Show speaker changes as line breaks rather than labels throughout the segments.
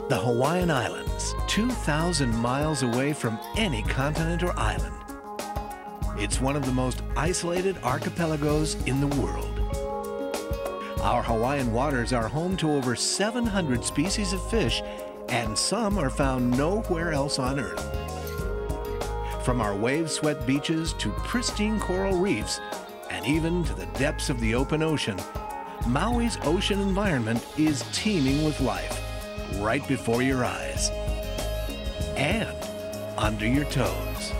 The Hawaiian Islands, 2,000 miles away from any continent or island. It's one of the most isolated archipelagos in the world. Our Hawaiian waters are home to over 700 species of fish, and some are found nowhere else on Earth. From our wave-swept beaches to pristine coral reefs, and even to the depths of the open ocean, Maui's ocean environment is teeming with life, right before your eyes and under your toes.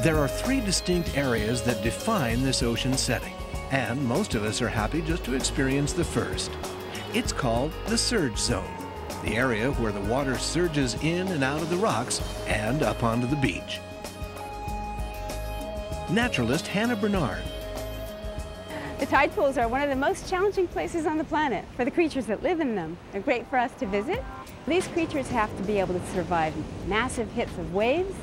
There are three distinct areas that define this ocean setting, and most of us are happy just to experience the first. It's called the surge zone, the area where the water surges in and out of the rocks and up onto the beach. Naturalist Hannah Bernard.
The tide pools are one of the most challenging places on the planet for the creatures that live in them. They're great for us to visit. These creatures have to be able to survive massive hits of waves,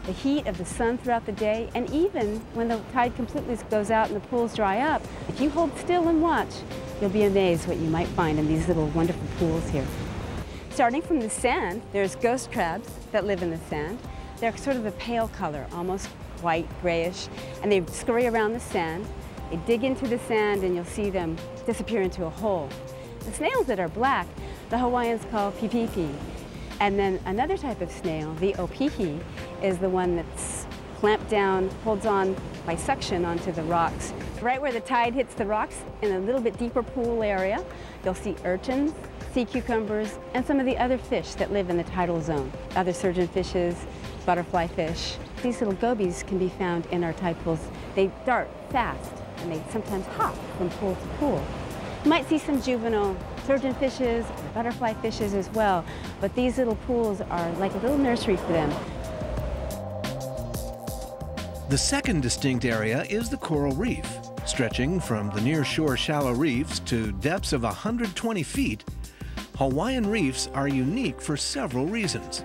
the heat of the sun throughout the day, and even when the tide completely goes out and the pools dry up, if you hold still and watch, you'll be amazed what you might find in these little wonderful pools here. Starting from the sand, there's ghost crabs that live in the sand. They're sort of a pale color, almost white, grayish, and they scurry around the sand. They dig into the sand and you'll see them disappear into a hole. The snails that are black, the Hawaiians call pipipi. And then another type of snail, the opihi, is the one that's clamped down, holds on by suction onto the rocks. Right where the tide hits the rocks, in a little bit deeper pool area, you'll see urchins, sea cucumbers, and some of the other fish that live in the tidal zone. Other surgeon fishes, butterfly fish. These little gobies can be found in our tide pools. They dart fast, and they sometimes hop from pool to pool. You might see some juvenile surgeon fishes, butterfly fishes as well, but these little pools are like a little nursery for them.
The second distinct area is the coral reef. Stretching from the near-shore shallow reefs to depths of 120 feet, Hawaiian reefs are unique for several reasons.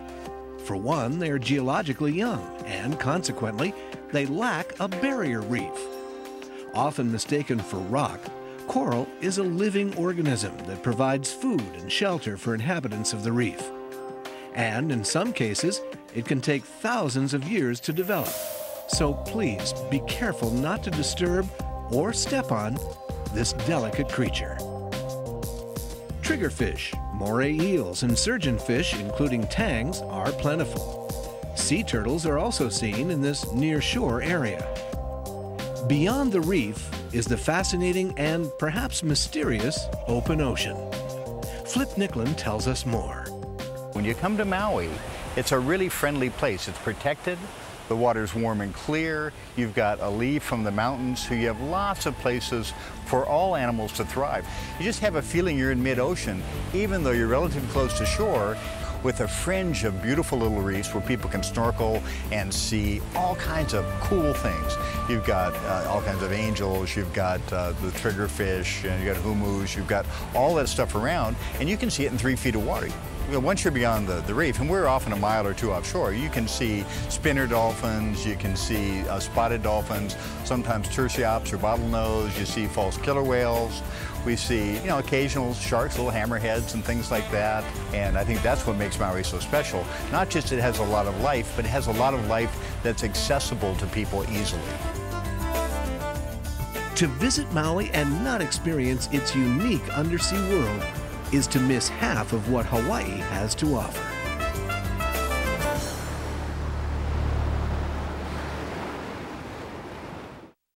For one, they are geologically young, and consequently, they lack a barrier reef. Often mistaken for rock, coral is a living organism that provides food and shelter for inhabitants of the reef. And in some cases, it can take thousands of years to develop. So please be careful not to disturb or step on this delicate creature. Triggerfish, moray eels, and surgeonfish, including tangs, are plentiful. Sea turtles are also seen in this near-shore area. Beyond the reef is the fascinating and perhaps mysterious open ocean. Flip Nicklin tells us more.
When you come to Maui, it's a really friendly place. It's protected, the water's warm and clear, you've got a lee from the mountains, so you have lots of places for all animals to thrive. You just have a feeling you're in mid-ocean, even though you're relatively close to shore, with a fringe of beautiful little reefs where people can snorkel and see all kinds of cool things. You've got all kinds of angels, you've got the triggerfish, and you've got humus, you've got all that stuff around, and you can see it in 3 feet of water. Once you're beyond the reef, and we're often a mile or two offshore, you can see spinner dolphins, you can see spotted dolphins, sometimes terciops or bottlenose, you see false killer whales. We see, occasional sharks, little hammerheads and things like that. And I think that's what makes Maui so special. Not just it has a lot of life, but it has a lot of life that's accessible to people easily.
To visit Maui and not experience its unique undersea world is to miss half of what Hawaii has to offer.